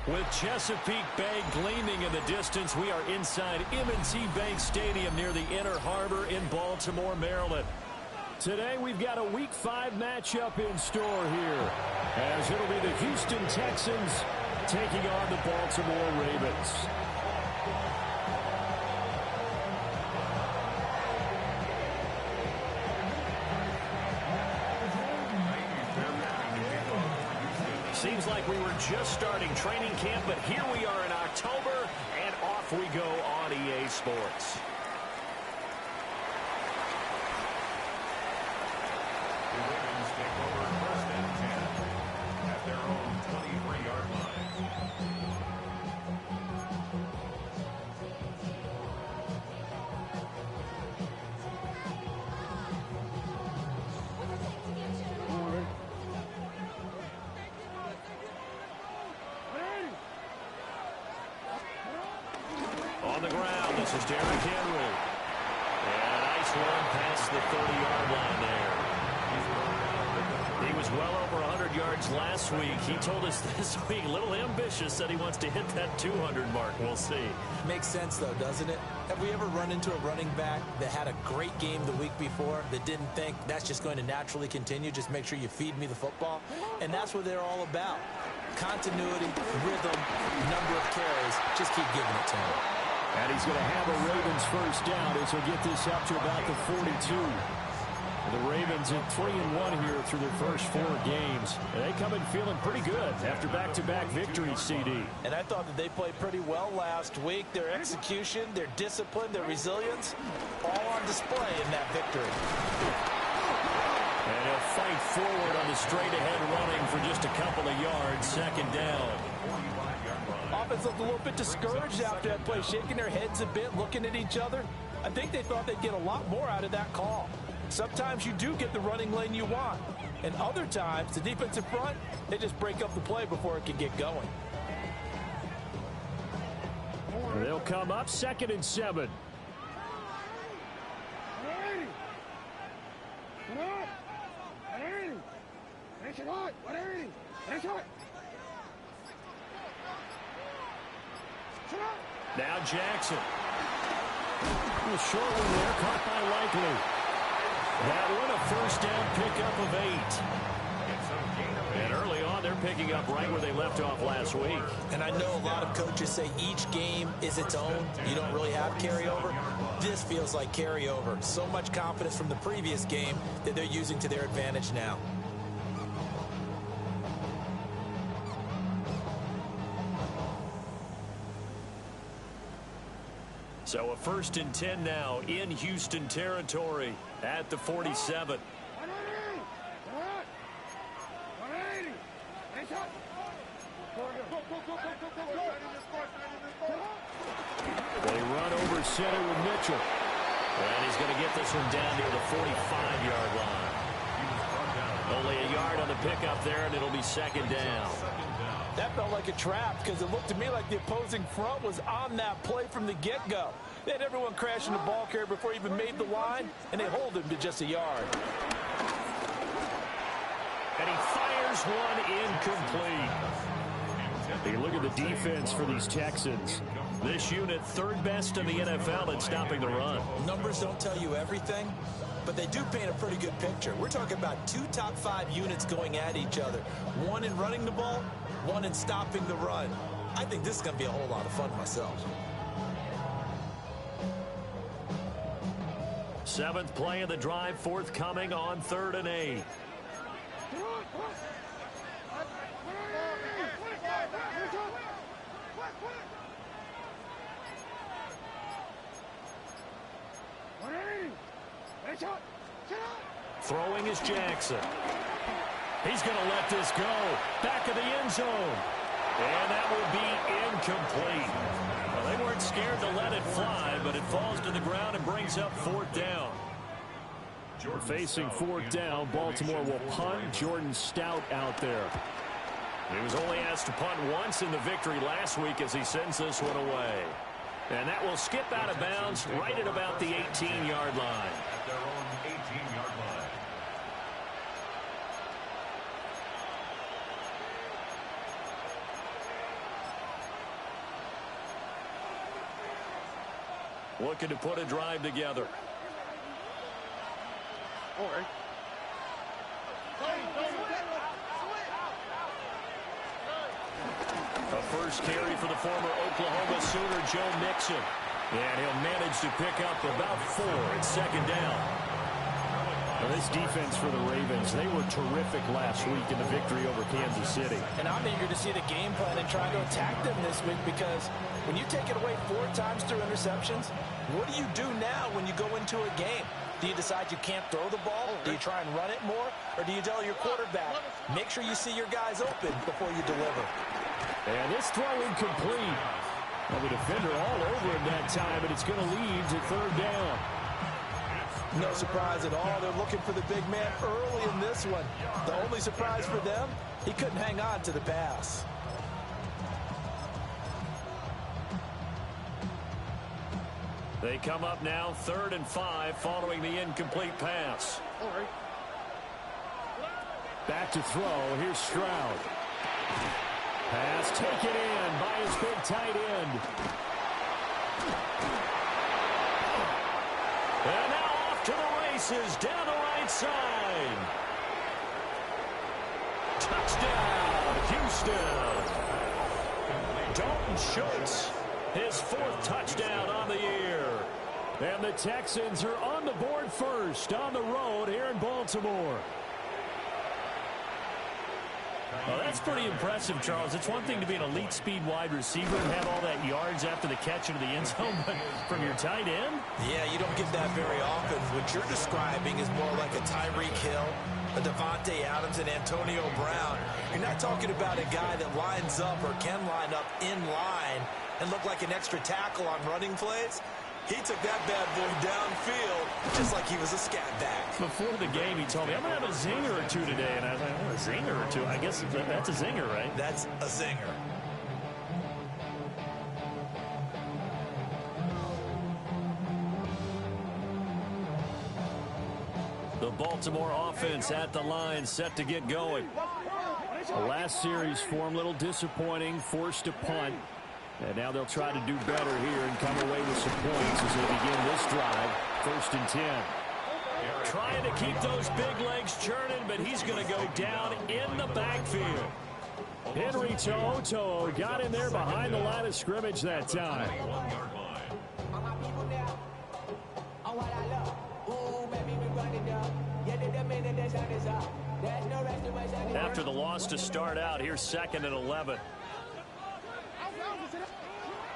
With Chesapeake Bay gleaming in the distance, we are inside M&T Bank Stadium near the Inner Harbor in Baltimore, Maryland. Today we've got a Week 5 matchup in store here, as it'll be the Houston Texans taking on the Baltimore Ravens. Seems like we were just starting training camp, but here we are in October, and off we go on EA Sports. The Ravens take over 1st and 10 at their own 23-yard line. On the ground, this is Derrick Henry. And a nice run past the 30-yard line there. He was well over 100 yards last week. He told us this week, a little ambitious, said he wants to hit that 200 mark. We'll see. Makes sense, though, doesn't it? Have we ever run into a running back that had a great game the week before that didn't think that's just going to naturally continue? Just make sure you feed me the football. And that's what they're all about. Continuity, rhythm, number of carries. Just keep giving it to him. And he's going to have a Ravens first down as he'll get this up to about the 42. The Ravens at 3-1 here through their first 4 games. They come in feeling pretty good after back-to-back victories, CD. And I thought that they played pretty well last week. Their execution, their discipline, their resilience, all on display in that victory. And he'll fight forward on the straight-ahead running for just a couple of yards, 2nd down. Offense looked a little bit discouraged after that play, shaking their heads a bit, looking at each other. I think they thought they'd get a lot more out of that call. Sometimes you do get the running lane you want. And other times, the defensive front, they just break up the play before it can get going. They'll come up 2nd and 7. Now Jackson. A short one there, caught by Likely. That one a first down pickup of 8. And early on, they're picking up right where they left off last week. And I know a lot of coaches say each game is its own. You don't really have carryover. This feels like carryover. So much confidence from the previous game that they're using to their advantage now. So a 1st and 10 now in Houston territory at the 47. They run over center with Mitchell. And he's going to get this one down near the 45-yard line. Only a yard on the pickup there, and it'll be 2nd down. That felt like a trap because it looked to me like the opposing front was on that play from the get-go. They had everyone crashing the ball carrier before he even made the line, and they hold him to just a yard. And he fires one incomplete. Hey, look at the defense for these Texans. This unit 3rd best in the NFL in stopping the run. Numbers don't tell you everything, but they do paint a pretty good picture. We're talking about 2 top 5 units going at each other. One in running the ball, one in stopping the run. I think this is going to be a whole lot of fun myself. 7th play of the drive forthcoming on 3rd and 8. Throwing is Jackson. He's going to let this go. Back of the end zone. And that will be incomplete. Well, they weren't scared to let it fly, but it falls to the ground and brings up 4th down. Facing 4th down, Baltimore will punt. Jordan Stout out there. He was only asked to punt once in the victory last week as he sends this one away. And that will skip out of bounds right at about the 18-yard line. At their own 18-yard line. looking to put a drive together. A first carry for the former Oklahoma Sooner, Joe Mixon. And he'll manage to pick up about 4 at second down. Well, this defense for the Ravens, they were terrific last week in the victory over Kansas City. And I'm eager to see the game plan and try to attack them this week, because when you take it away 4 times through interceptions, what do you do now when you go into a game? Do you decide you can't throw the ball? Do you try and run it more? Or do you tell your quarterback, make sure you see your guys open before you deliver? And this throw incomplete. Well, the defender all over him that time, but it's going to lead to third down. No surprise at all. They're looking for the big man early in this one. The only surprise for them, he couldn't hang on to the pass. They come up now 3rd and 5 following the incomplete pass. Back to throw. Here's Stroud. Pass taken in by his big tight end. And now off to the races down the right side. Touchdown, Houston. Dalton Schultz, his 4th touchdown on the year. And the Texans are on the board first on the road here in Baltimore. Well, that's pretty impressive, Charles. It's one thing to be an elite speed wide receiver and have all that yards after the catch into the end zone, but from your tight end? Yeah, you don't get that very often. What you're describing is more like a Tyreek Hill, a Devontae Adams, and Antonio Brown. You're not talking about a guy that lines up or can line up in line and look like an extra tackle on running plays. He took that bad boy downfield just like he was a scat back. Before the game, he told me, I'm going to have a zinger or 2 today. And I was like, oh, a zinger or 2? I guess that's a zinger, right? That's a zinger. The Baltimore offense at the line, set to get going. The last series for him, a little disappointing, forced a punt. And now they'll try to do better here and come away with some points as they begin this drive. 1st and 10. Trying to keep those big legs churning, but he's going to go down in the backfield. Henry To'o got in there behind the line of scrimmage that time. After the loss to start out, here's 2nd and 11.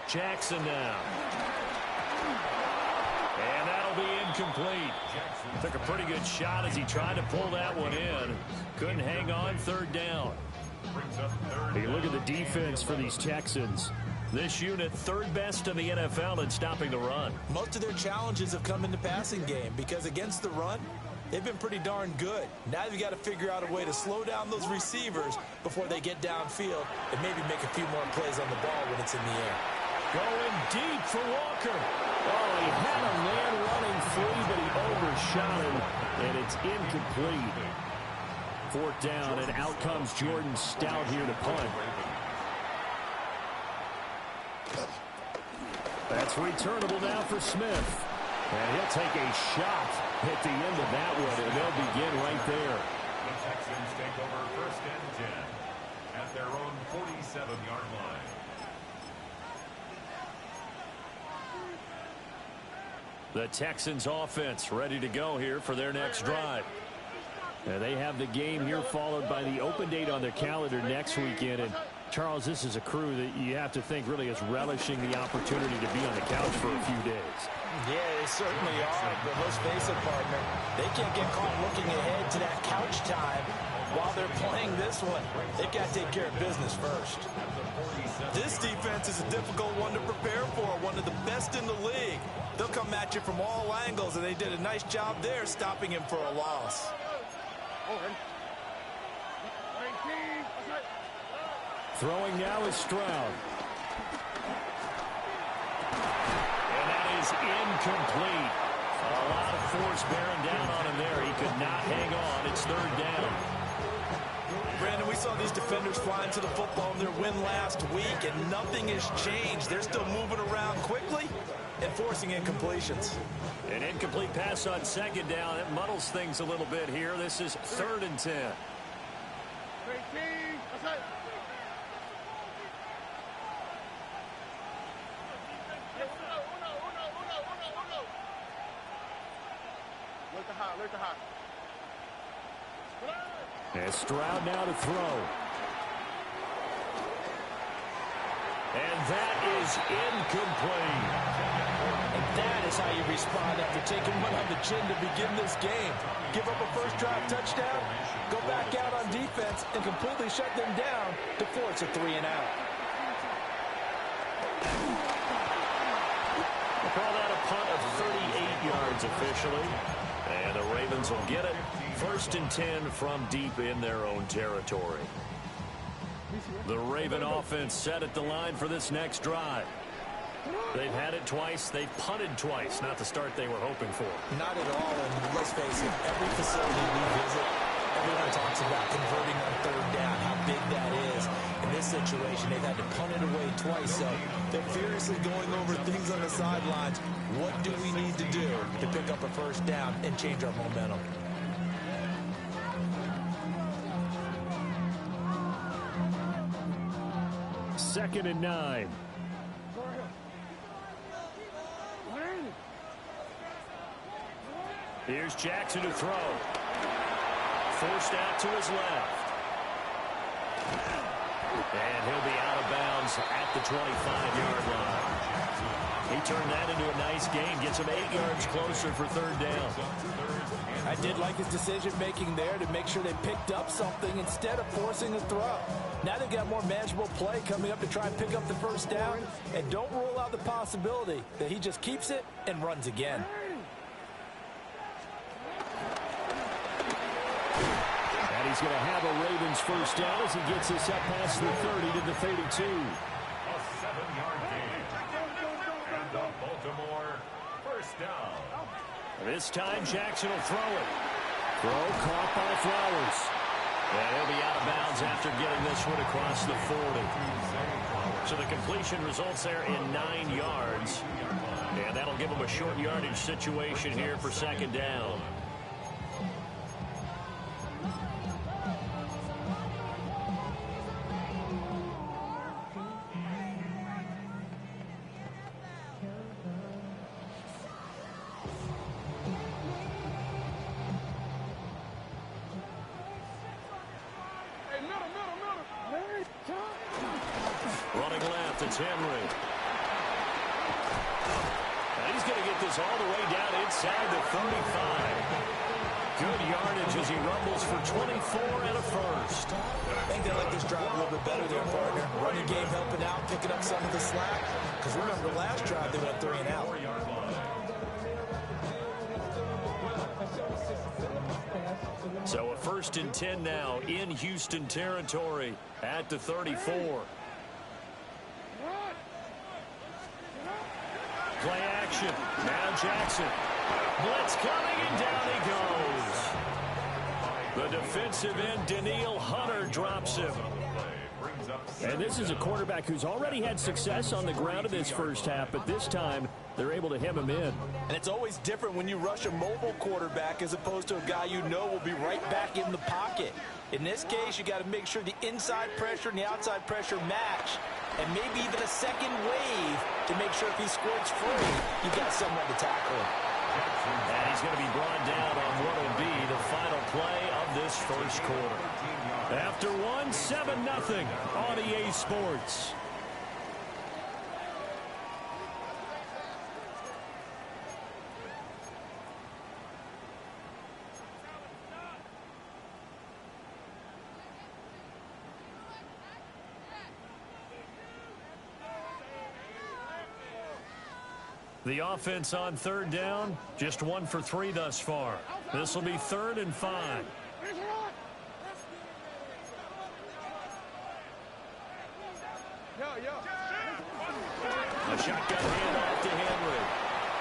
Jackson now. And that'll be incomplete. Took a pretty good shot as he tried to pull that one in. Couldn't hang on, 3rd down. Hey, look at the defense for these Texans. This unit 3rd best in the NFL in stopping the run. Most of their challenges have come in the passing game because against the run, they've been pretty darn good. Now you've got to figure out a way to slow down those receivers before they get downfield and maybe make a few more plays on the ball when it's in the air. Going deep for Walker. Oh, he had a man running free, but he overshot him, and it's incomplete. 4th down, and out comes Jordan Stout here to punt. That's returnable now for Smith. And he'll take a shot at the end of that one, and they'll begin right there. The Texans take over 1st and 10 at their own 47-yard line. The Texans offense ready to go here for their next drive. And they have the game here followed by the open date on their calendar next weekend. And Charles, this is a crew that you have to think really is relishing the opportunity to be on the couch for a few days. Yeah, they certainly are. But let's face it, partner, they can't get caught looking ahead to that couch time while they're playing this one. They've got to take care of business first. This defense is a difficult one to prepare for, one of the best in the league. They'll come at you from all angles, and they did a nice job there stopping him for a loss. Throwing now is Stroud. And that is incomplete. A lot of force bearing down on him there. He could not hang on. It's 3rd down. Brandon, we saw these defenders flying to the football in their win last week, and nothing has changed. They're still moving around quickly. and forcing incompletions. An incomplete pass on second down. It muddles things a little bit here. This is 3rd and 10. And Stroud now to throw. And that is incomplete. And that is how you respond after taking one on the chin to begin this game. Give up a first drive touchdown, go back out on defense, and completely shut them down to force a 3-and-out. We'll call that a punt of 38 yards officially. And the Ravens will get it. 1st and 10 from deep in their own territory. The Raven offense set at the line for this next drive. They've had it twice. They've punted twice. Not the start they were hoping for. Not at all, and let's face it, every facility we visit, everyone talks about converting on 3rd down, how big that is. In this situation, they've had to punt it away twice, so they're furiously going over things on the sidelines. What do we need to do to pick up a first down and change our momentum? Second and 9. Here's Jackson to throw. Forced out to his left. And he'll be out of bounds at the 25-yard line. He turned that into a nice gain. Gets him 8 yards closer for 3rd down. I did like his decision-making there to make sure they picked up something instead of forcing a throw. Now they've got more manageable play coming up to try and pick up the first down. And don't rule out the possibility that he just keeps it and runs again. And he's going to have a Ravens first down as he gets this up past the 30 to the 32. A 7-yard gain. And the Baltimore first down. This time Jackson will throw it. Throw caught by Flowers. And he'll be out of bounds after getting this one across the 40. So the completion results there in 9 yards. And that'll give him a short yardage situation here for 2nd down. Running left, it's Henry. And he's going to get this all the way down inside the 35. Good yardage as he rumbles for 24 and a first. I think they like this drive a little bit better there, partner. Running game helping out, picking up some of the slack. Because remember, last drive they went 3-and-out. So a 1st and 10 now in Houston territory at the 34. Play action. Now Jackson. Blitz coming, and down he goes. The defensive end, Daniil Hunter, drops him. And this is a quarterback who's already had success on the ground in this first half, but this time they're able to hem him in. And it's always different when you rush a mobile quarterback as opposed to a guy you know will be right back in the pocket. In this case, you got to make sure the inside pressure and the outside pressure match, and maybe even a second wave to make sure if he squirts free, you've got someone to tackle him. And he's going to be brought down on what will be the final play of this first quarter. After 7-0 on EA Sports. The offense on 3rd down, just 1 for 3 thus far. This will be 3rd and 5. A shotgun handoff to Henry.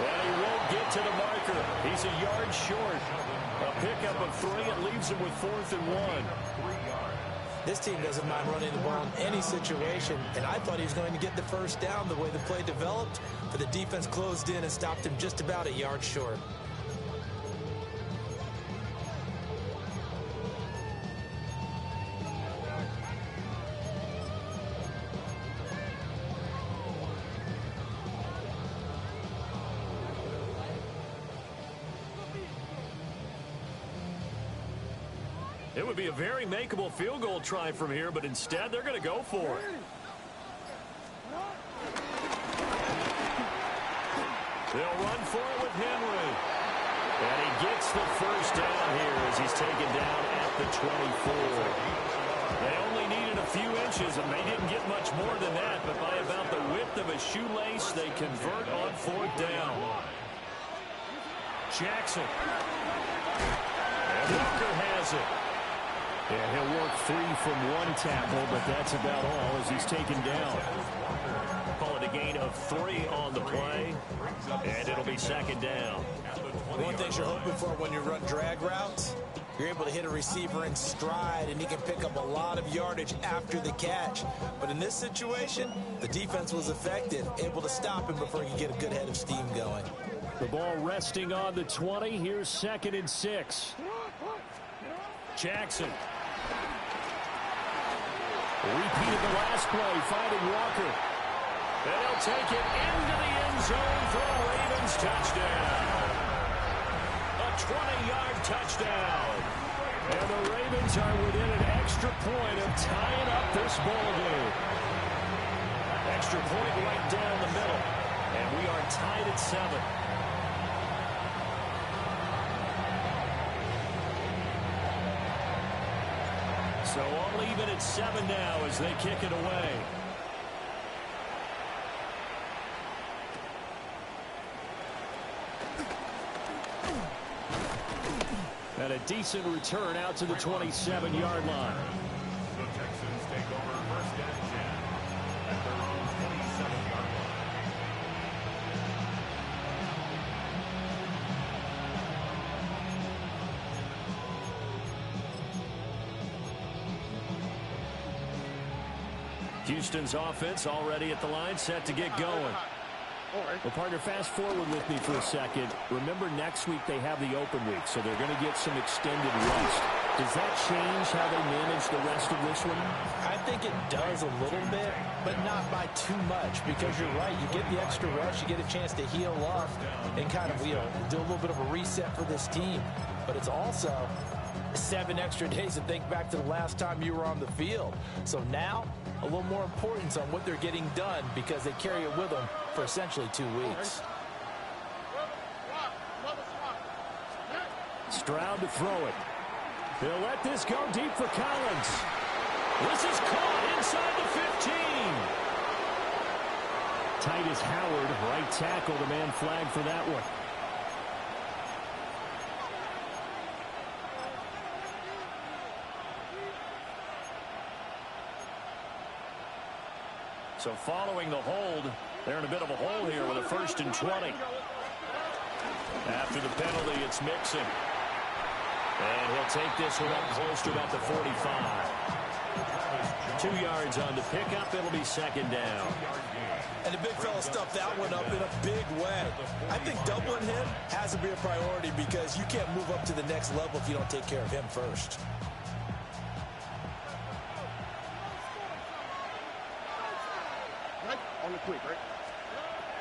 And he won't get to the marker. He's a yard short. A pickup of 3. It leaves him with 4th and 1. This team doesn't mind running the ball in any situation, and I thought he was going to get the first down the way the play developed, but the defense closed in and stopped him just about a yard short. It would be a very makeable field goal try from here, but instead they're going to go for it. They'll run for it with Henry. And he gets the first down here as he's taken down at the 24. They only needed a few inches, and they didn't get much more than that, but by about the width of a shoelace, they convert on fourth down. Jackson. And Walker has it. Yeah, he'll work free from one tackle, but that's about all as he's taken down. Call it a gain of 3 on the play, and it'll be second down. One thing you're hoping for when you run drag routes, you're able to hit a receiver in stride, and he can pick up a lot of yardage after the catch. But in this situation, the defense was effective, able to stop him before he could get a good head of steam going. The ball resting on the 20. Here's 2nd and 6. Jackson. Repeated the last play, finding Walker. And he'll take it into the end zone for a Ravens touchdown. A 20-yard touchdown. And the Ravens are within an extra point of tying up this ball game. Extra point right down the middle. And we are tied at 7. So all even at 7 now as they kick it away. And a decent return out to the 27-yard line. The Texans take over 1st and 10 at their own 27-yard line. Houston's offense already at the line, set to get going. Well, partner, fast forward with me for a second. Remember, next week they have the open week, so they're going to get some extended rest. Does that change how they manage the rest of this one? I think it does a little bit, but not by too much, because you're right. You get the extra rest, you get a chance to heal up and kind of, do a little bit of a reset for this team. But it's also 7 extra days to think back to the last time you were on the field. So now, a little more importance on what they're getting done because they carry it with them for essentially 2 weeks. Stroud to throw it. They'll let this go deep for Collins. This is caught inside the 15. Titus Howard, right tackle, the man flagged for that one. So following the hold, they're in a bit of a hole here with a 1st and 20. After the penalty, it's Mixon. And he'll take this one up close to about the 45. 2 yards on the pickup. It'll be second down. And the big fella stuffed that one up in a big way. I think doubling him has to be a priority because you can't move up to the next level if you don't take care of him first. On the quick, right?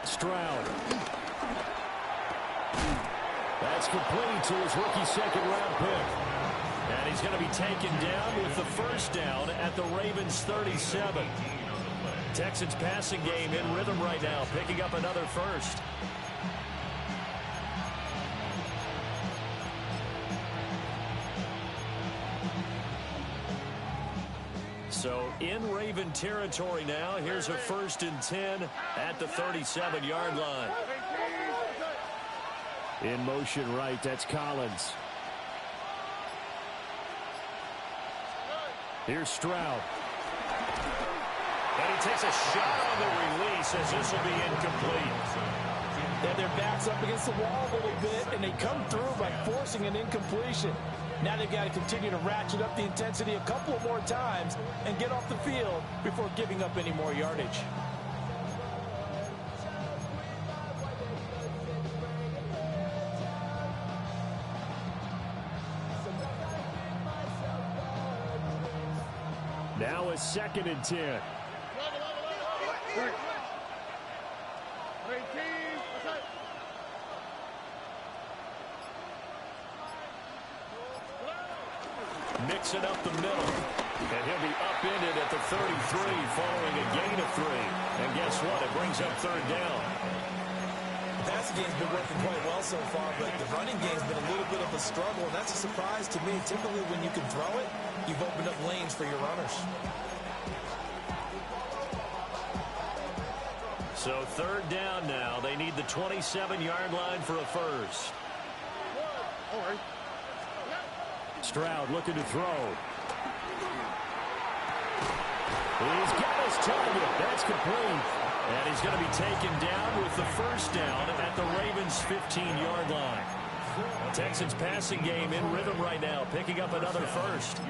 Stroud. That's complete to his rookie 2nd-round pick. And he's going to be taken down with the first down at the Ravens 37. Texans passing game in rhythm right now, picking up another first. So in Raven territory now. Here's a 1st and 10 at the 37-yard line. In motion right, that's Collins. Here's Stroud. And he takes a shot on the release as this will be incomplete. They have their backs up against the wall a little bit, and they come through by forcing an incompletion. Now they've got to continue to ratchet up the intensity a couple of more times and get off the field before giving up any more yardage. Now a 2nd and 10. Mixing up the middle. And he'll be upended at the 33 following a gain of 3. And guess what? It brings up 3rd down. The passing game's been working quite well so far, but the running game's been a little bit of a struggle, and that's a surprise to me. Typically, when you can throw it, you've opened up lanes for your runners. So 3rd down now. They need the 27-yard line for a first. Stroud looking to throw. He's got his target. That's complete. And he's going to be taken down with the first down at the Ravens' 15-yard line. Texans passing game in rhythm right now, picking up another first.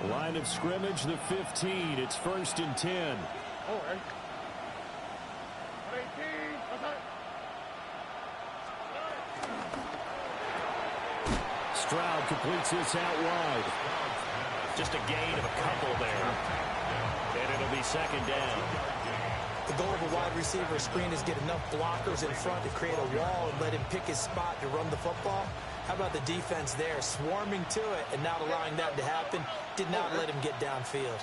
Line of scrimmage, the 15. It's 1st and 10. Stroud completes this out wide. Just a gain of a couple there. And it'll be 2nd down. The goal of a wide receiver screen is get enough blockers in front to create a wall and let him pick his spot to run the football. How about the defense there, swarming to it and not allowing that to happen? Did not let him get downfield.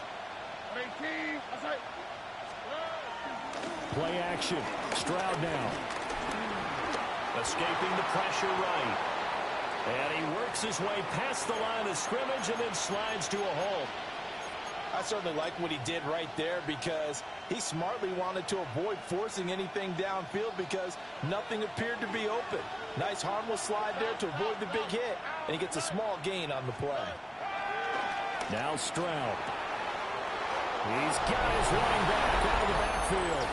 Play action. Stroud now. Escaping the pressure right. And he works his way past the line of scrimmage and then slides to a halt. I certainly like what he did right there because he smartly wanted to avoid forcing anything downfield because nothing appeared to be open. Nice harmless slide there to avoid the big hit, and he gets a small gain on the play. Now Stroud. He's got his running back out of the backfield.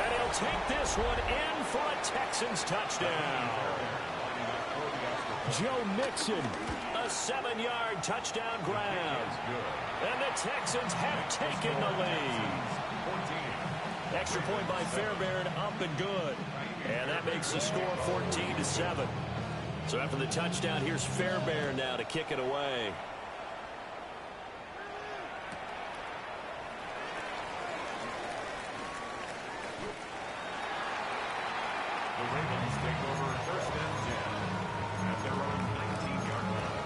And he'll take this one in for a Texans touchdown. Joe Mixon. A 7-yard touchdown grab. And the Texans have taken the lead. Extra point by Fairbairn, up and good. And that makes the score 14-7. So after the touchdown, here's Fairbairn now to kick it away. The Ravens take over 1st and 10 at their own 19-yard line.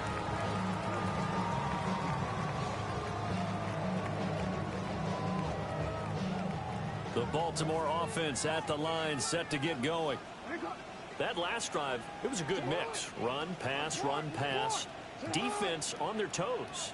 The Baltimore offense at the line, set to get going. That last drive, it was a good mix. Run, pass, defense on their toes.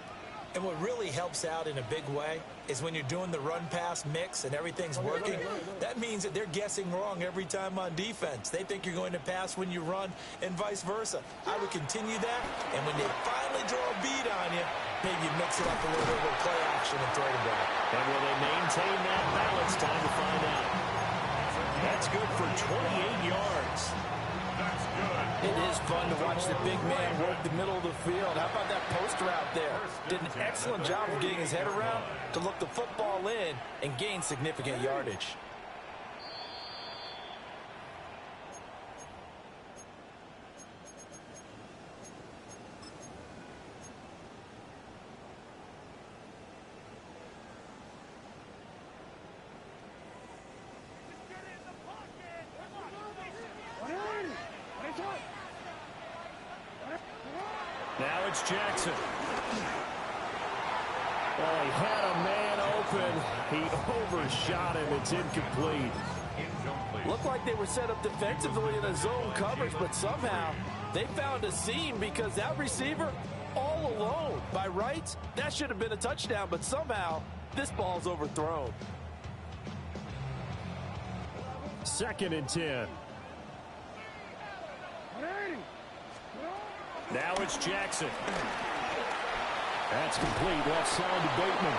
And what really helps out in a big way is when you're doing the run-pass mix and everything's working, that means that they're guessing wrong every time on defense. They think you're going to pass when you run and vice versa. I would continue that, and when they finally draw a beat on you, maybe mix it up a little bit with play action and throw the ball. And will they maintain that balance? Time to find out. That's good for 28 yards. That's good. It is fun to watch the big man work the middle of the field. How about that post route there? Did an excellent job of getting his head around to look the football in and gain significant yardage. Now it's Jackson. Oh, he had a man open. He overshot him. It's incomplete. Looked like they were set up defensively in a zone coverage, but somehow they found a seam because that receiver all alone. By rights, that should have been a touchdown, but somehow this ball's overthrown. 2nd and 10. Now it's Jackson. That's complete. Left side to Bateman.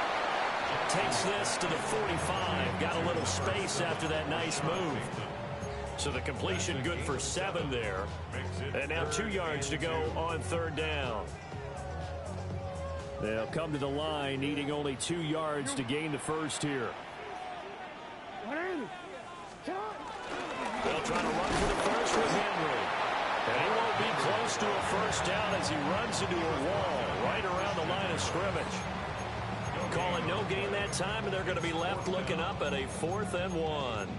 Takes this to the 45. Got a little space after that nice move. So the completion good for 7 there. And now 2 yards to go on 3rd down. They'll come to the line needing only 2 yards to gain the first here. They'll try to run for the first with Henry. And he won't be close to a first down as he runs into a wall right around the line of scrimmage. Calling no gain that time, and they're going to be left looking up at a 4th and 1.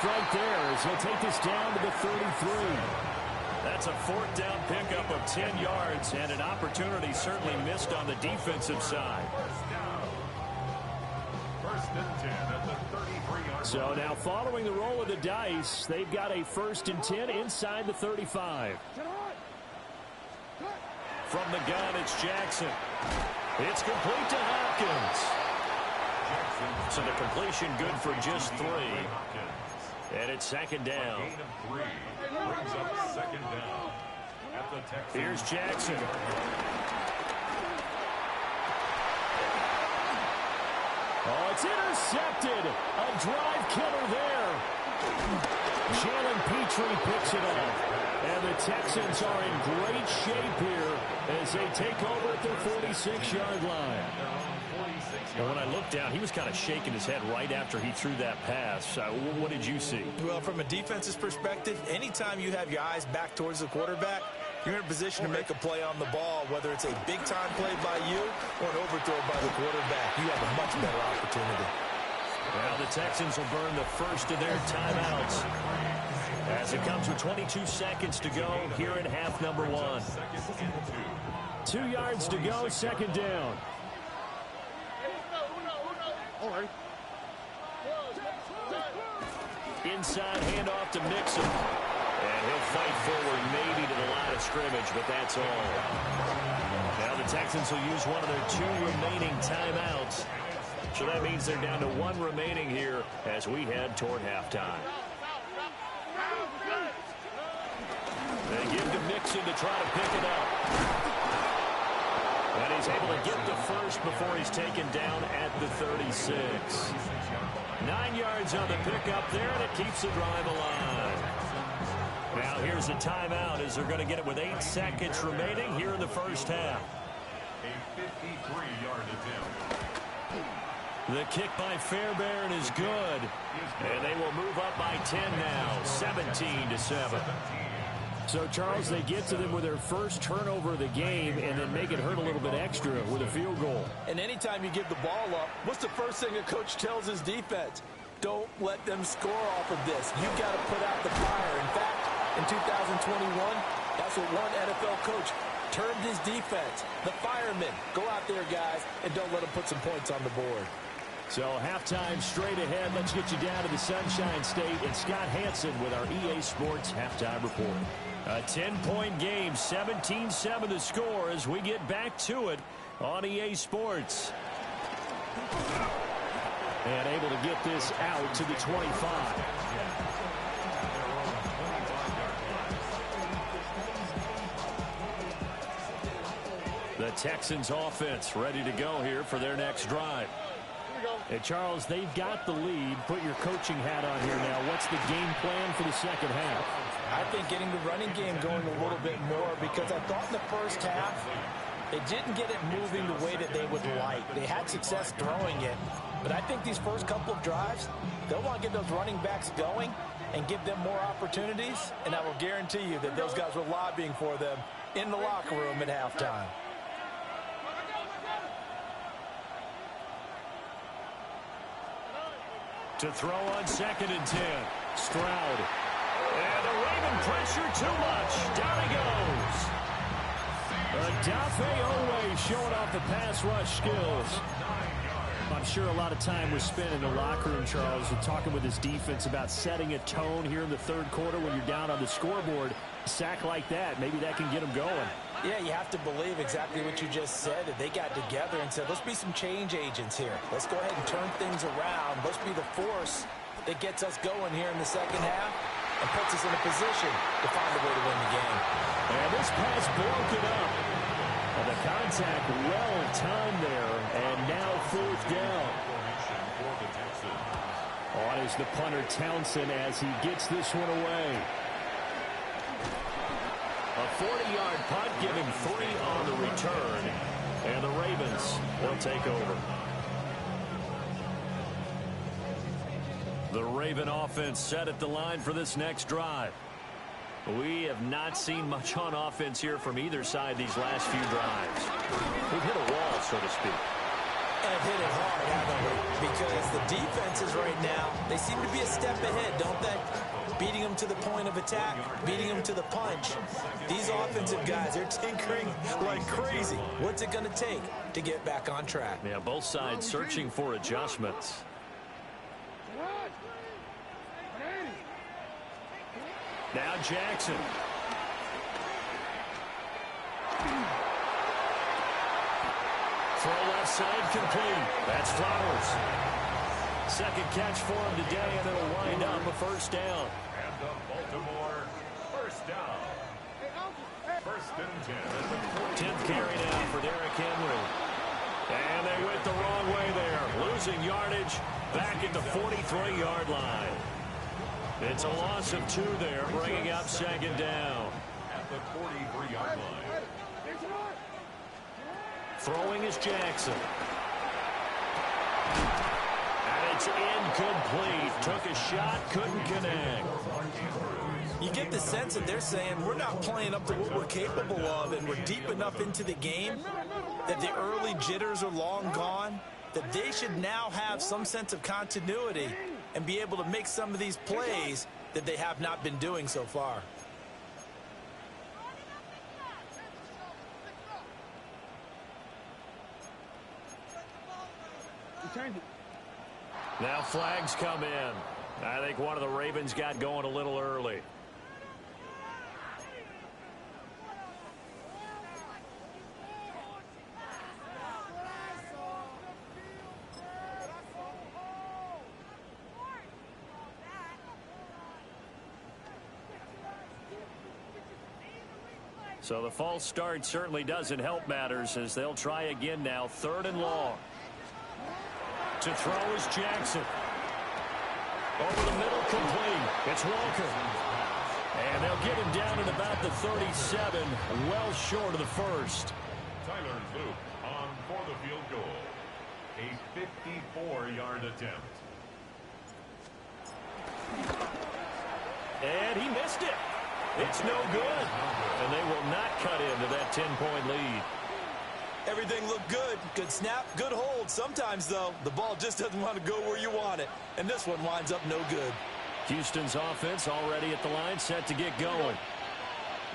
Right there as he'll take this down to the 33. That's a 4th down pickup of 10 yards and an opportunity certainly missed on the defensive side. First and 10 at the 33-yard So now following the roll of the dice, they've got a 1st and 10 inside the 35. From the gun, it's Jackson. It's complete to Hopkins. So the completion good for just 3. And it's 2nd down. Gain of 3 brings up 2nd down at the Texans. Here's Jackson. Oh, it's intercepted. A drive killer there. Jalen Petrie picks it up. And the Texans are in great shape here as they take over at their 46-yard line. And when I looked down, he was kind of shaking his head right after he threw that pass. What did you see? Well, from a defense's perspective, anytime you have your eyes back towards the quarterback, you're in a position to make a play on the ball, whether it's a big-time play by you or an overthrow by the quarterback. You have a much better opportunity. Well, the Texans will burn the first of their timeouts as it comes with 22 seconds to go here in half number 1. 2 yards to go, 2nd down. Inside handoff to Mixon. And he'll fight forward maybe to the line of scrimmage, but that's all. Now the Texans will use one of their 2 remaining timeouts. So that means they're down to 1 remaining here as we head toward halftime. They give to Mixon to try to pick it up. And he's able to get the first before he's taken down at the 36. 9 yards on the pickup there, and it keeps the drive alive. Now here's a timeout as they're going to get it with 8 seconds remaining here in the first half. A 53-yard attempt. The kick by Fairbairn is good. And they will move up by 10 now, 17-7. So, Charles, they get to them with their first turnover of the game and then make it hurt a little bit extra with a field goal. And anytime you give the ball up, what's the first thing a coach tells his defense? Don't let them score off of this. You've got to put out the fire. In fact, in 2021, that's what one NFL coach termed his defense. The firemen. Go out there, guys, and don't let them put some points on the board. So halftime straight ahead. Let's get you down to the Sunshine State and Scott Hansen with our EA Sports halftime report. A 10-point game, 17-7 the score as we get back to it on EA Sports. And able to get this out to the 25. The Texans offense ready to go here for their next drive. And Charles, they've got the lead. Put your coaching hat on here now. What's the game plan for the second half? I think getting the running game going a little bit more, because I thought in the first half they didn't get it moving the way that they would like. They had success throwing it, But I think these first couple of drives, they'll want to get those running backs going and give them more opportunities. And I will guarantee you that those guys were lobbying for them in the locker room at halftime. To throw on 2nd and 10. Stroud. And the Raven pressure too much. Down he goes. Odafe Oweh showing off the pass rush skills. I'm sure a lot of time was spent in the locker room, Charles, and talking with his defense about setting a tone here in the third quarter when you're down on the scoreboard. A sack like that, maybe that can get them going. Yeah, you have to believe exactly what you just said, that they got together and said, let's be some change agents here. Let's go ahead and turn things around. Let's be the force that gets us going here in the second half and puts us in a position to find a way to win the game. And this pass broken up. And the contact well timed there, and now 4th down. On is the punter Townsend as he gets this one away. A 40-yard punt, giving 3 on the return. And the Ravens will take over. The Raven offense set at the line for this next drive. We have not seen much on offense here from either side these last few drives. We've hit a wall, so to speak. And hit it hard, haven't we? Because the defenses right now, they seem to be a step ahead, don't they? Beating them to the point of attack, beating them to the punch. These offensive guys are tinkering like crazy. What's it going to take to get back on track? Yeah, both sides searching for adjustments. Now Jackson. Throw left side complete. That's Flowers. Second catch for him today, and it'll wind up a 1st down. And the Baltimore 1st down. 1st and 10. 10th carry now for Derrick Henry. And they went the wrong way there. Losing yardage back at the 43-yard line. It's a loss of 2 there, bringing up 2nd down. At the 43-yard line. Throwing is Jackson. And it's incomplete. Took a shot, couldn't connect. You get the sense that they're saying we're not playing up to what we're capable of, and we're deep enough into the game that the early jitters are long gone, that they should now have some sense of continuity and be able to make some of these plays that they have not been doing so far. Now flags come in. I think one of the Ravens got going a little early. So the false start certainly doesn't help matters as they'll try again now. 3rd and long. To throw is Jackson. Over the middle, complete. It's Walker. And they'll get him down at about the 37, well short of the 1st. Tyler Luke on for the field goal. A 54-yard attempt. And he missed it. It's no good. And they will not cut into that 10-point lead. Everything looked good. Good snap, good hold. Sometimes, though, the ball just doesn't want to go where you want it. And this one winds up no good. Houston's offense already at the line, set to get going.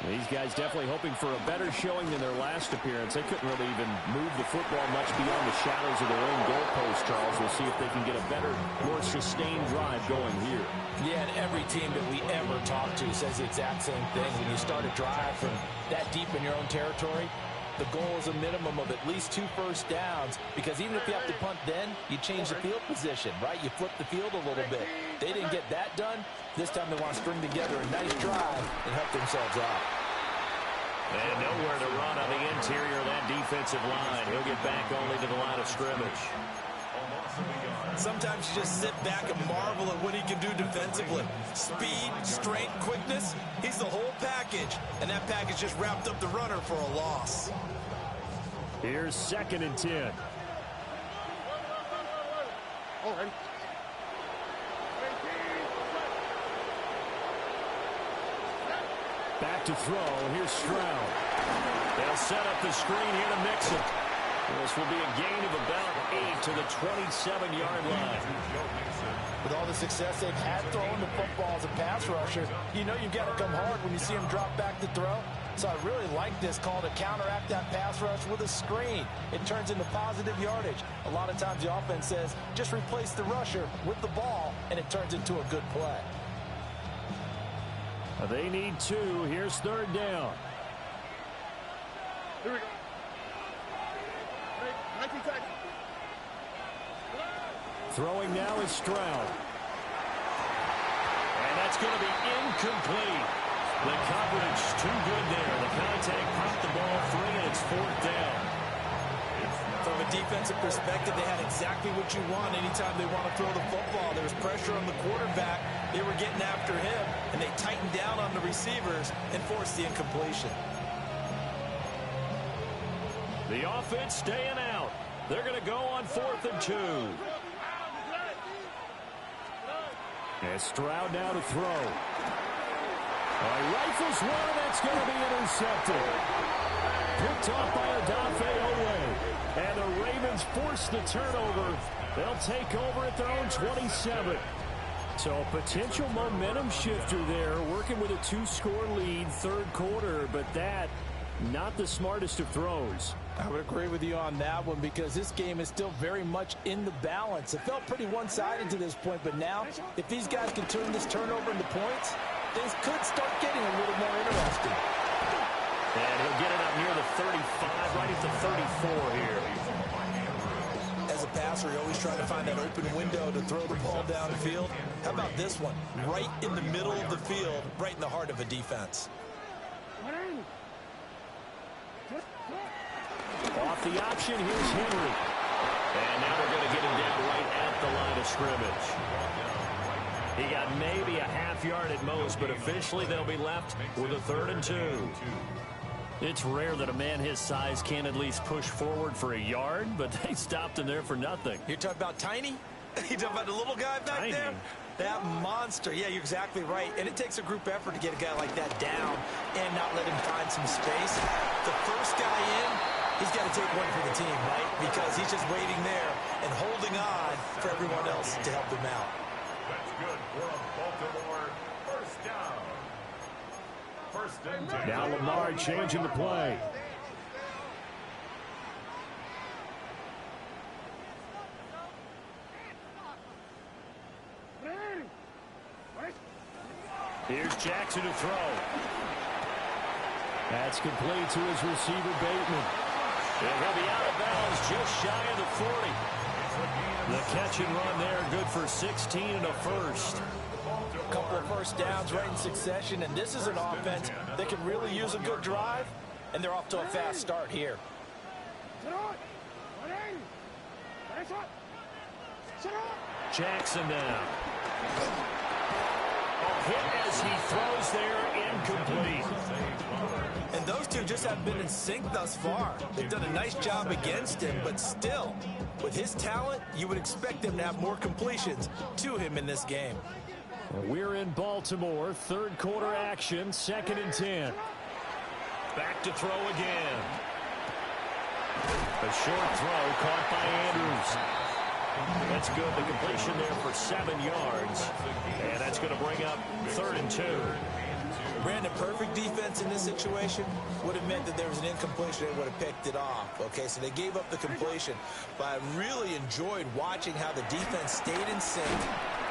These guys definitely hoping for a better showing than their last appearance. They couldn't really even move the football much beyond the shadows of their own goalpost, Charles. We'll see if they can get a better, more sustained drive going here. Yeah, and every team that we ever talk to says the exact same thing. When you start a drive from that deep in your own territory, the goal is a minimum of at least 2 first downs, because even if you have to punt then, you change the field position, right? You flip the field a little bit. They didn't get that done. This time they want to string together a nice drive and help themselves out. And nowhere to run on the interior of that defensive line. He'll get back only to the line of scrimmage. Sometimes you just sit back and marvel at what he can do defensively. Speed, strength, quickness, he's the whole package. And that package just wrapped up the runner for a loss. Here's 2nd and 10. Back to throw. Here's Stroud. They'll set up the screen here to mix it. This will be a gain of about 8 to the 27-yard line. With all the success they've had throwing the football as a pass rusher, you know you've got to come hard when you see him drop back to throw. So I really like this call to counteract that pass rush with a screen. It turns into positive yardage. A lot of times the offense says, just replace the rusher with the ball, and it turns into a good play. They need 2. Here's third down. Here we go. 19 seconds. Throwing now is Stroud. And that's going to be incomplete. The coverage too good there. The contact popped the ball free, and it's fourth down. From a defensive perspective, they had exactly what you want anytime they want to throw the football. There was pressure on the quarterback. They were getting after him, and they tightened down on the receivers and forced the incompletion. The offense staying out. They're going to go on 4th and 2. And Stroud now to throw. Rifles one, and that's going to be intercepted. Picked off by Odafe Oweh. And the Ravens force the turnover. They'll take over at their own 27. So a potential momentum shifter there, working with a 2-score lead, third quarter, but that, not the smartest of throws. I would agree with you on that one because this game is still very much in the balance. It felt pretty one-sided to this point, but now, if these guys can turn this turnover into points, things could start getting a little more interesting. And he'll get it up near the 35, right at the 34 here. As a passer, you're always trying to find that open window to throw the ball downfield. How about this one? Right in the middle of the field, right in the heart of a defense. Off the option, here's Henry. And now they're going to get him down right at the line of scrimmage. He got maybe a half yard at most, but officially they'll be left with a 3rd and 2. It's rare that a man his size can at least push forward for a yard, but they stopped him there for nothing. You're talking about Tiny? You're talking about the little guy back Tiny. there? That monster. Yeah, you're exactly right. And it takes a group effort to get a guy like that down and not let him find some space. The first guy in, he's got to take one for the team, right? Because he's just waiting there and holding on for everyone else to help him out. That's good for a Baltimore first down. First and 10. Now Lamar changing the play. Here's Jackson to throw. That's complete to his receiver, Bateman. And he'll be out of bounds just shy of the 40. The catch and run there, good for 16 and a first. A couple of first downs right in succession, and this is an offense that can really use a good drive, and they're off to a fast start here. Jackson now. Hit as he throws there, incomplete. And those two just haven't been in sync thus far. They've done a nice job against him, but still, with his talent, you would expect them to have more completions to him in this game. We're in Baltimore, third quarter action, 2nd and 10. Back to throw again. A short throw caught by Andrews. That's good. The completion there for 7 yards. And that's going to bring up 3rd and 2. Brandon, perfect defense in this situation would have meant that there was an incompletion. They would have picked it off. Okay, so they gave up the completion. But I really enjoyed watching how the defense stayed in sync,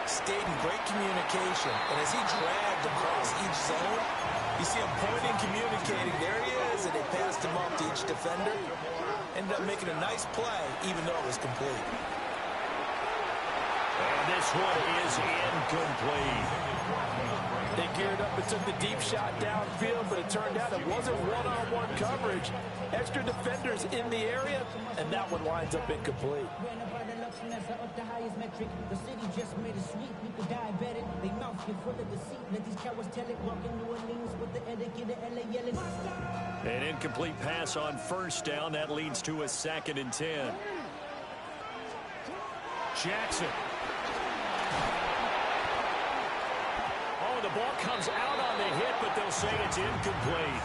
stayed in great communication. And as he dragged across each zone, you see him pointing, communicating. There he is, and they passed him off to each defender. Ended up making a nice play, even though it was complete. And this one is incomplete. They geared up and took the deep shot downfield, but it turned out it wasn't one-on-one coverage. Extra defenders in the area, and that one winds up incomplete. An incomplete pass on first down. That leads to a 2nd and 10. Jackson. Oh, the ball comes out on the hit, but they'll say it's incomplete.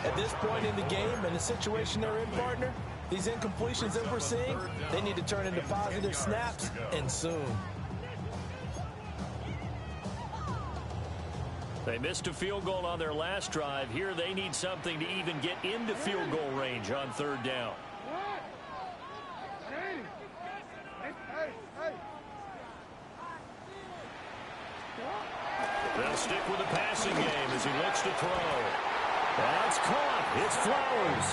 At this point in the game and the situation they're in, partner, these incompletions that we're seeing, they need to turn into positive snaps, and soon. They missed a field goal on their last drive. Here they need something to even get into field goal range on third down. They'll stick with the passing game as he looks to throw. That's caught. It's Flowers.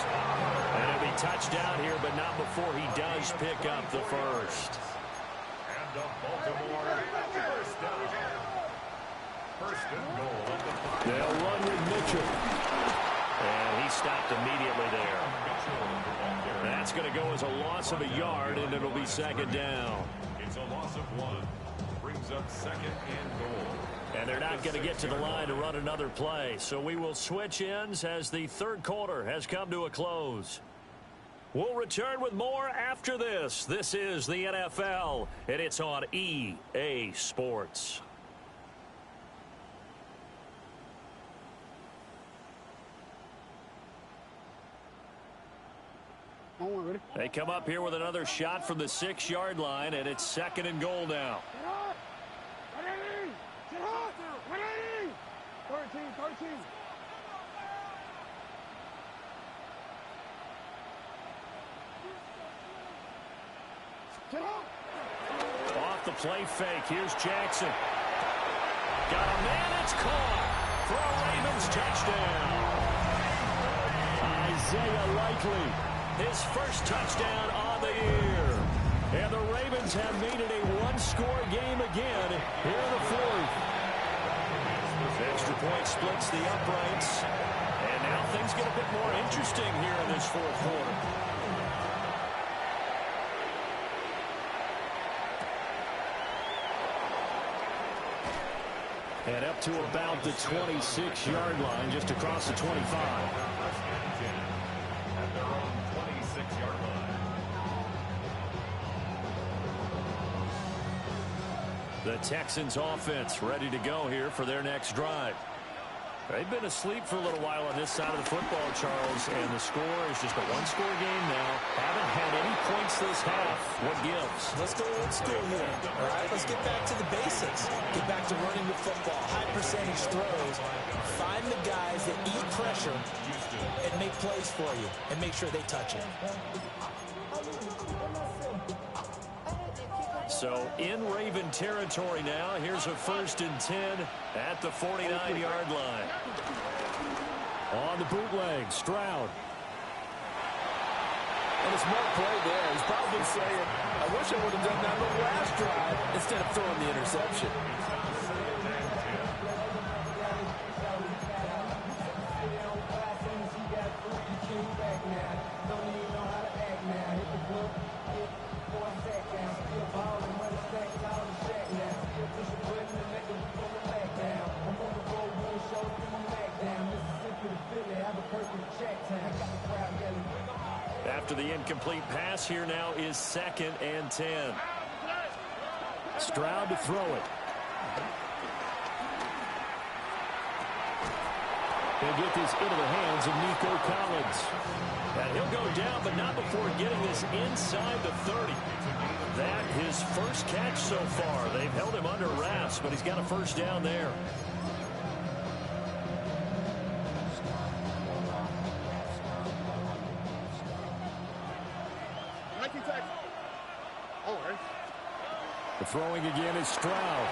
And it'll be touchdown here, but not before he does pick up the first. And the Baltimore first down. First and goal at the 5. They'll run with Mitchell. And he stopped immediately there. That's going to go as a loss of a yard, and it'll be second down. It's a loss of 1. Brings up second and goal. And they're not going to get to the line to run another play. So we will switch ends as the third quarter has come to a close. We'll return with more after this. This is the NFL, and it's on EA Sports. They come up here with another shot from the 6-yard line, and it's second and goal now. 13. Off the play fake. Here's Jackson. Got a man. It's caught for a Ravens touchdown. Isaiah Likely, his first touchdown on the year. And the Ravens have made it a one-score game again here in the fourth. Extra point splits the uprights. And now things get a bit more interesting here in this fourth quarter. And up to about the 26-yard line, just across the 25. At their own 26-yard line. The Texans offense ready to go here for their next drive. They've been asleep for a little while on this side of the football, Charles, and the score is just a one-score game now. Haven't had any points this half. What gives? Let's go old school here. All right, let's get back to the basics. Get back to running the football, high percentage throws. Find the guys that eat pressure and make plays for you and make sure they touch it. So in Raven territory now, here's a 1st and 10 at the 49-yard line. On the bootleg, Stroud. And a smart play there. He's probably saying, I wish I would have done that on the last drive instead of throwing the interception. After the incomplete pass, here now is 2nd and 10. Stroud to throw it. He'll get this into the hands of Nico Collins. And he'll go down, but not before getting this inside the 30. That his first catch so far. They've held him under wraps, but he's got a first down there. The throwing again is Stroud.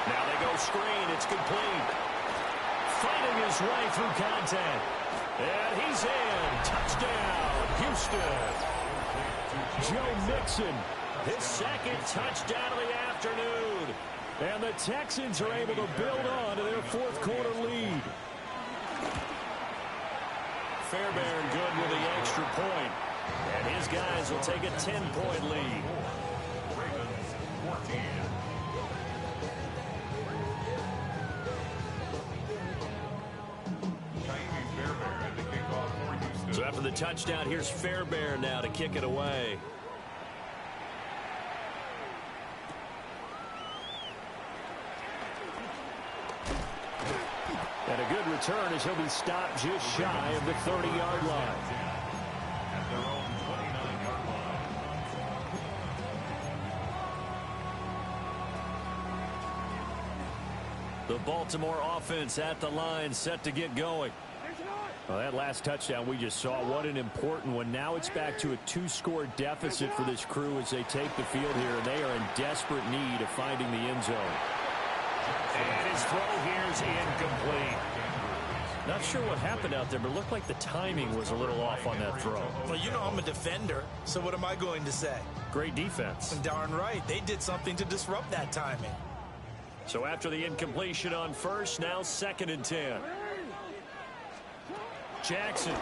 Now they go screen. It's complete. Fighting his way through contact. And he's in. Touchdown, Houston. Joe Mixon, his 2nd touchdown of the afternoon. And the Texans are able to build on to their 4th quarter lead. Fairbairn good with the extra point. And his guys will take a 10-point lead. Ravens 14. Fairbairn to kick off for Houston. So after the touchdown, here's Fairbairn now to kick it away. And a good return as he'll be stopped just shy of the 30-yard line. At their own 29-yard line. The Baltimore offense at the line, set to get going. Well, that last touchdown we just saw, what an important one. Now it's back to a 2-score deficit for this crew as they take the field here, and they are in desperate need of finding the end zone. And his throw here is incomplete. Not sure what happened out there, but it looked like the timing was a little off on that throw. Well, you know I'm a defender, so what am I going to say? Great defense. Darn right. They did something to disrupt that timing. So after the incompletion on first, now 2nd and 10. Jackson.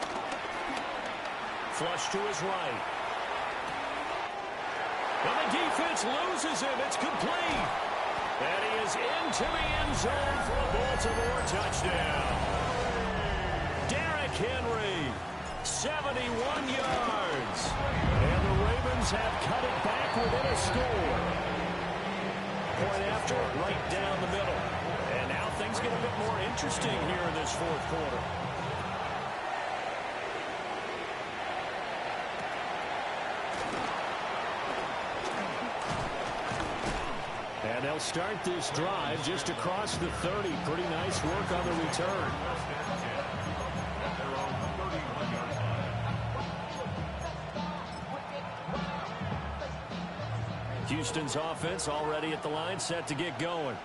Flush to his right. And the defense loses him. It's complete. And he is into the end zone for a Baltimore touchdown. Derrick Henry, 71 yards. And the Ravens have cut it back within a score. Point after, right down the middle. And now things get a bit more interesting here in this 4th quarter. And they'll start this drive just across the 30. Pretty nice work on the return. Houston's offense already at the line, set to get going.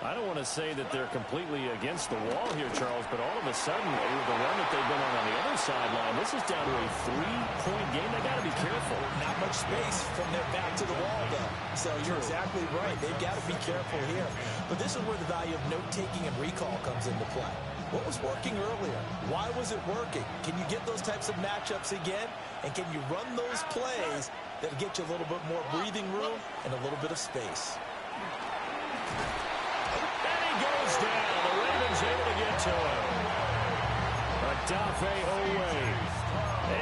I don't want to say that they're completely against the wall here, Charles, but all of a sudden, with the run that they've been on the other sideline, this is down to a 3-point game. They got to be careful. Not much space from their back to the wall, though. So you're exactly right. They've got to be careful here. But this is where the value of note-taking and recall comes into play. What was working earlier? Why was it working? Can you get those types of matchups again? And can you run those plays that get you a little bit more breathing room and a little bit of space? Goes down. The Ravens able to get to him. Odafe Oweh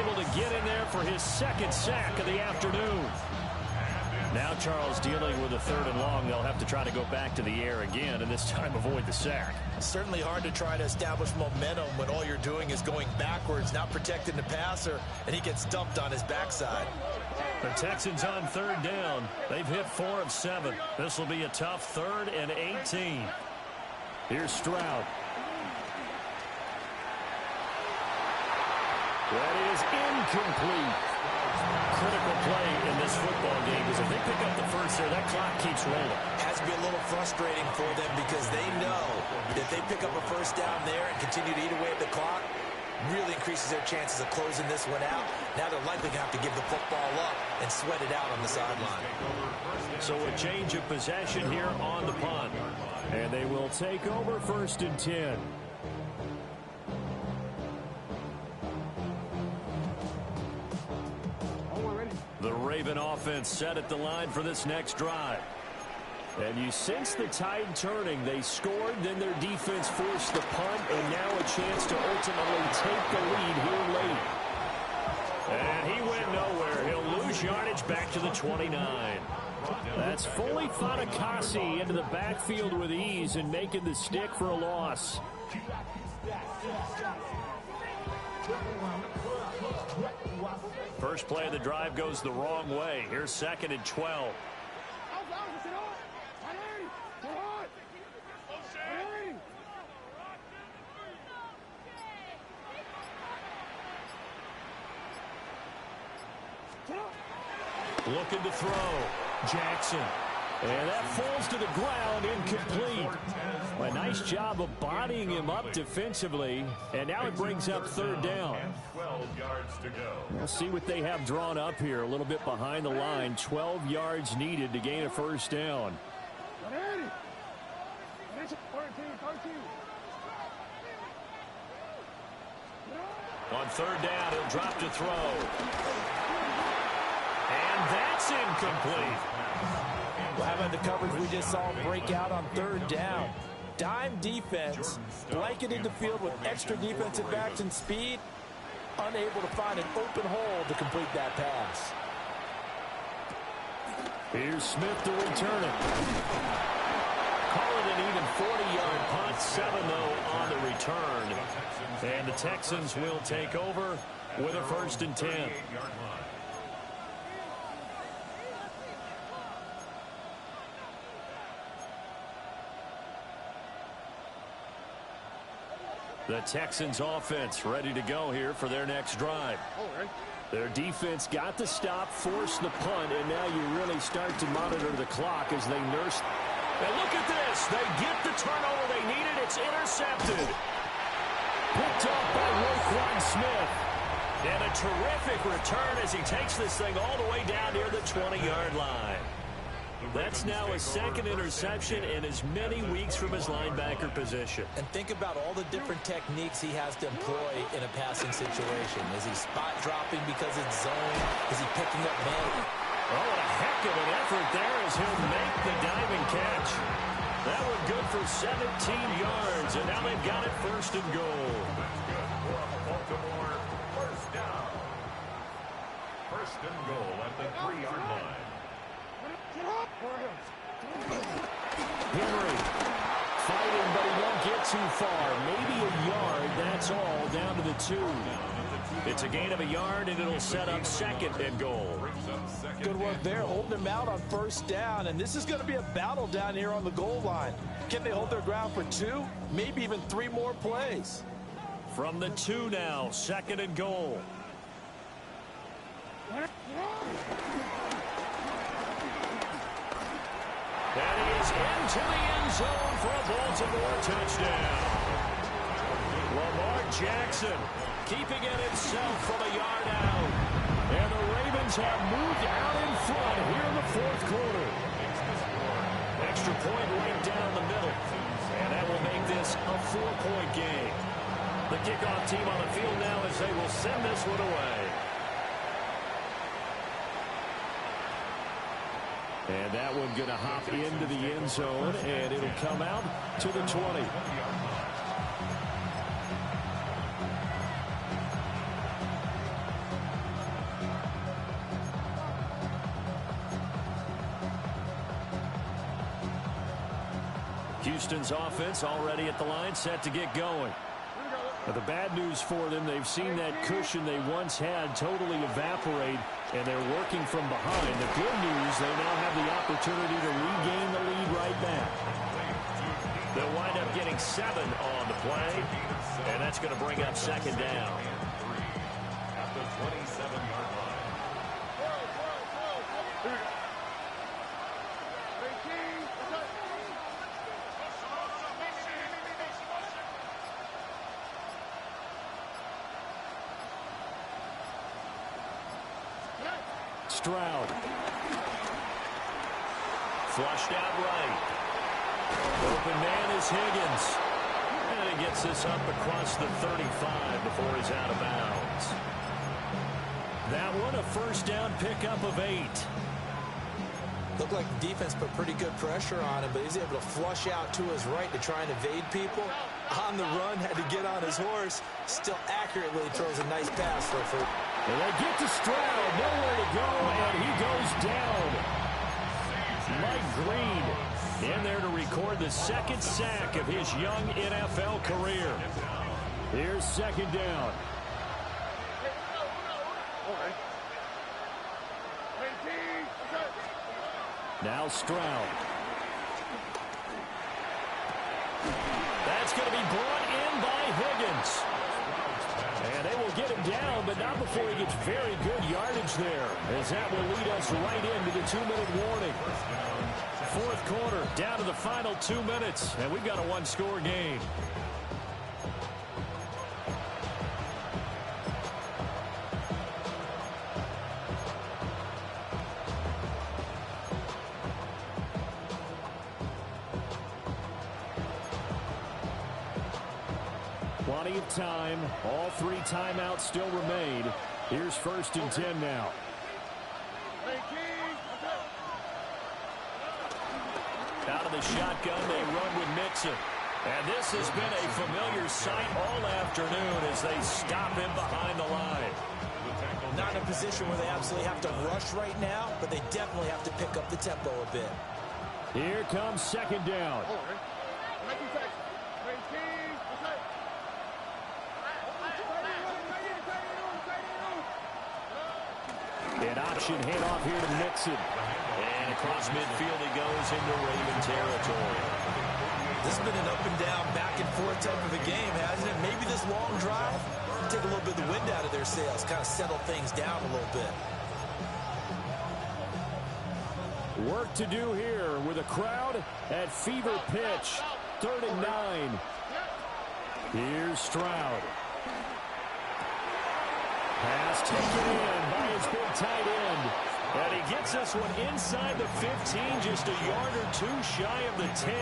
able to get in there for his 2nd sack of the afternoon. Now Charles dealing with a 3rd and long. They'll have to try to go back to the air again and this time avoid the sack. It's certainly hard to try to establish momentum when all you're doing is going backwards, not protecting the passer, and he gets dumped on his backside. The Texans on 3rd down. They've hit 4 of 7. This will be a tough 3rd and 18. Here's Stroud. That is incomplete. Critical play in this football game because if they pick up the first there, that clock keeps rolling. Has to be a little frustrating for them because they know that if they pick up a first down there and continue to eat away at the clock, really increases their chances of closing this one out. Now they're likely going to have to give the football up and sweat it out on the sideline. So a change of possession here on the punt. And they will take over 1st and 10. The Raven offense set at the line for this next drive. And you sense the tide turning. They scored, then their defense forced the punt, and now a chance to ultimately take the lead here late. And he went nowhere. He'll lose yardage back to the 29. That's Foley Fatukasi into the backfield with ease and making the stick for a loss. First play of the drive goes the wrong way. Here's 2nd and 12. Looking to throw. Jackson. And that falls to the ground, incomplete. A nice job of bodying him up defensively. And now it brings up 3rd down. 12 yards to go. We'll see what they have drawn up here. A little bit behind the line. 12 yards needed to gain a first down. On 3rd down, he'll drop to throw. And that's incomplete. Well, how about the coverage we just saw break out on 3rd down? Dime defense, blanketed the field with extra defensive backs and speed, unable to find an open hole to complete that pass. Here's Smith to return it. Call it an even 40-yard punt, 7 though on return. And the Texans will take over with a 1st and 10. The Texans offense ready to go here for their next drive. Their defense got the stop, forced the punt, and now you really start to monitor the clock as they nurse. And look at this. They get the turnover they needed. It's intercepted. Picked off by Roquan Smith. And a terrific return as he takes this thing all the way down near the 20-yard line. That's now a 2nd interception in as many weeks from his linebacker position. And think about all the different techniques he has to employ in a passing situation. Is he spot dropping because it's zone? Is he picking up man? Oh, what a heck of an effort there as he'll make the diving catch. That one good for 17 yards, and now they've got it 1st and goal. Baltimore, 1st down. 1st and goal at the 3-yard line. Henry fighting, but he won't get too far. Maybe a yard, that's all, down to the 2. It's a gain of a yard, and it'll set up 2nd and goal. Good work there, holding them out on 1st down, and this is going to be a battle down here on the goal line. Can they hold their ground for 2, maybe even 3 more plays? From the 2 now, 2nd and goal. And he is into the end zone for a Baltimore touchdown. Lamar Jackson keeping it himself from a yard out. And the Ravens have moved out in front here in the 4th quarter. Extra point right down the middle. And that will make this a 4-point game. The kickoff team on the field now as they will send this one away. And that one going to hop into the end zone, and it'll come out to the 20. Houston's offense already at the line, set to get going. But the bad news for them, they've seen that cushion they once had totally evaporate, and they're working from behind. The good news, they now have the opportunity to regain the lead right back. They'll wind up getting 7 on the play, and that's going to bring up 2nd down. At the 27-yard line. Stroud. Flushed out right. Open man is Higgins. And he gets this up across the 35 before he's out of bounds. That one a 1st down pickup of 8. Looked like the defense put pretty good pressure on him, but he's able to flush out to his right to try and evade people. On the run, had to get on his horse. Still accurately throws a nice pass for a first. And they get to Stroud, nowhere to go, and he goes down. Mike Green in there to record the 2nd sack of his young NFL career. Here's 2nd down. Now Stroud. That's going to be brought in by Higgins. And they will get him down, but not before he gets very good yardage there, as that will lead us right into the 2-minute warning. 4th quarter, down to the final 2 minutes, and we've got a 1-score game. Plenty of time. All 3 timeouts still remain. Here's 1st and 10 now. Out of the shotgun, they run with Mixon. And this has been a familiar sight all afternoon as they stop him behind the line. Not in a position where they absolutely have to rush right now, but they definitely have to pick up the tempo a bit. Here comes 2nd down. An option handoff here to Mixon. And across midfield he goes into Raven territory. This has been an up and down, back and forth type of a game, hasn't it? Maybe this long drive take a little bit of the wind out of their sails, kind of settle things down a little bit. Work to do here with a crowd at fever pitch. 3rd and 9. Here's Stroud. Pass taken in by his big tight end. And he gets this one inside the 15, just a yard or two shy of the 10.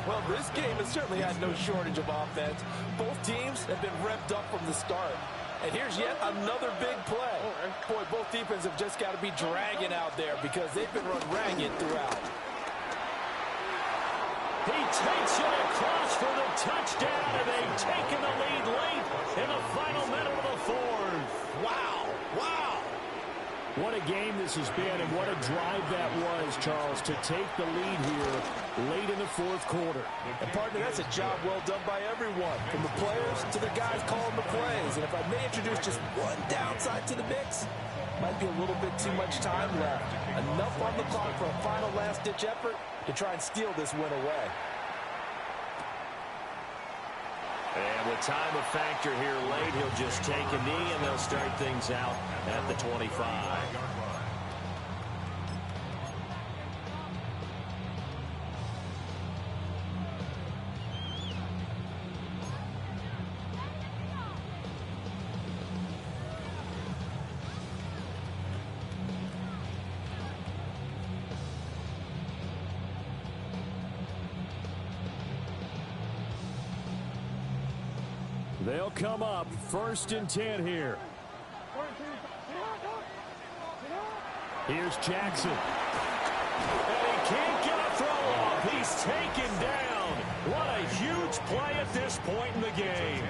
Well, this game has certainly had no shortage of offense. Both teams have been revved up from the start. And here's yet another big play. Boy, both defenses have just got to be dragging out there because they've been run ragged throughout. He takes it across for the touchdown, and they've taken the lead late in the final minute of the 4th. Wow, wow. What a game this has been, and what a drive that was, Charles, to take the lead here late in the 4th quarter. And, partner, that's a job well done by everyone, from the players to the guys calling the plays. And if I may introduce just one downside to the mix, might be a little bit too much time left. Enough on the clock for a final last-ditch effort to try and steal this win away. And with time a factor here late, he'll just take a knee, and they'll start things out at the 25. They'll come up 1st and 10 here. Here's Jackson. And he can't get a throw off. He's taken down. What a huge play at this point in the game.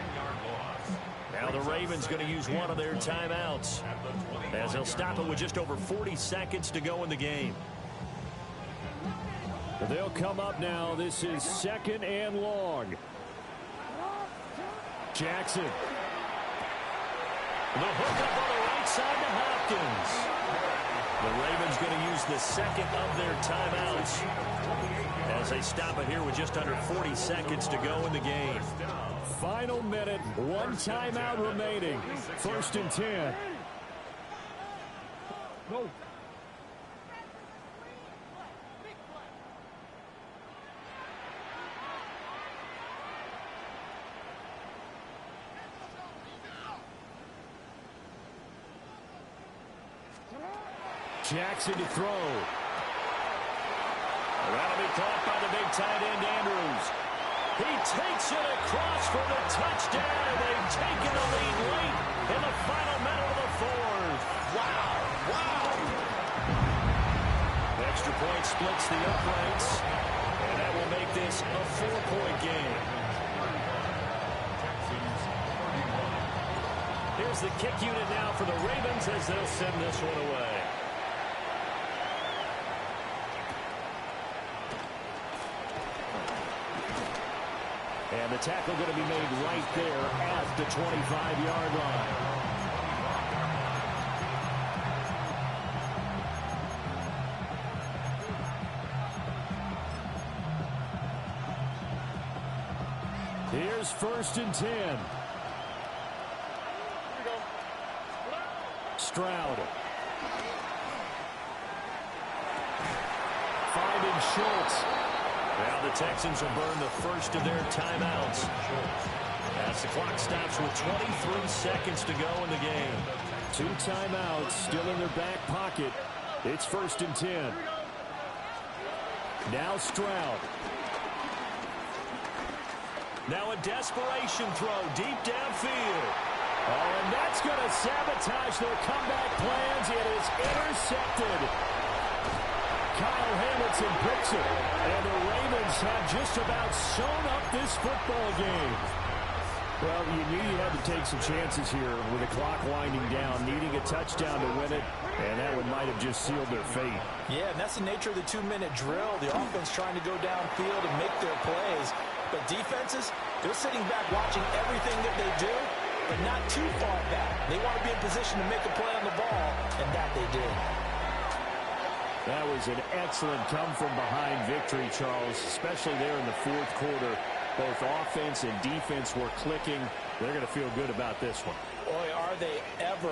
Now the Ravens going to use one of their timeouts, as they'll stop it with just over 40 seconds to go in the game. They'll come up now. This is 2nd and long. Jackson. The hookup on the right side to Hopkins. The Ravens going to use the second of their timeouts as they stop it here with just under 40 seconds to go in the game. Final minute, one timeout remaining. 1st and 10. Go. Jackson to throw. That'll be caught by the big tight end, Andrews. He takes it across for the touchdown, and they've taken the lead late in the final minute of the 4th. Wow, wow. Extra point splits the uprights, and that will make this a 4-point game. Here's the kick unit now for the Ravens as they'll send this one away. And the tackle going to be made right there at the 25-yard line. Here's 1st and 10. Stroud. Finding Schultz. Now the Texans will burn the first of their timeouts as the clock stops with 23 seconds to go in the game. 2 timeouts still in their back pocket. It's 1st and 10. Now Stroud. Now a desperation throw deep downfield. Oh, and that's going to sabotage their comeback plans. It is intercepted. Kyle Hamilton picks it, and the Ravens have just about sewn up this football game. Well, you knew you had to take some chances here with the clock winding down, needing a touchdown to win it, and that one might have just sealed their fate. Yeah, and that's the nature of the 2-minute drill. The offense trying to go downfield and make their plays. But defenses, they're sitting back watching everything that they do but not too far back. They want to be in position to make a play on the ball, and that they did. That was an excellent come-from-behind victory, Charles, especially there in the fourth quarter. Both offense and defense were clicking. They're going to feel good about this one. Boy, are they ever.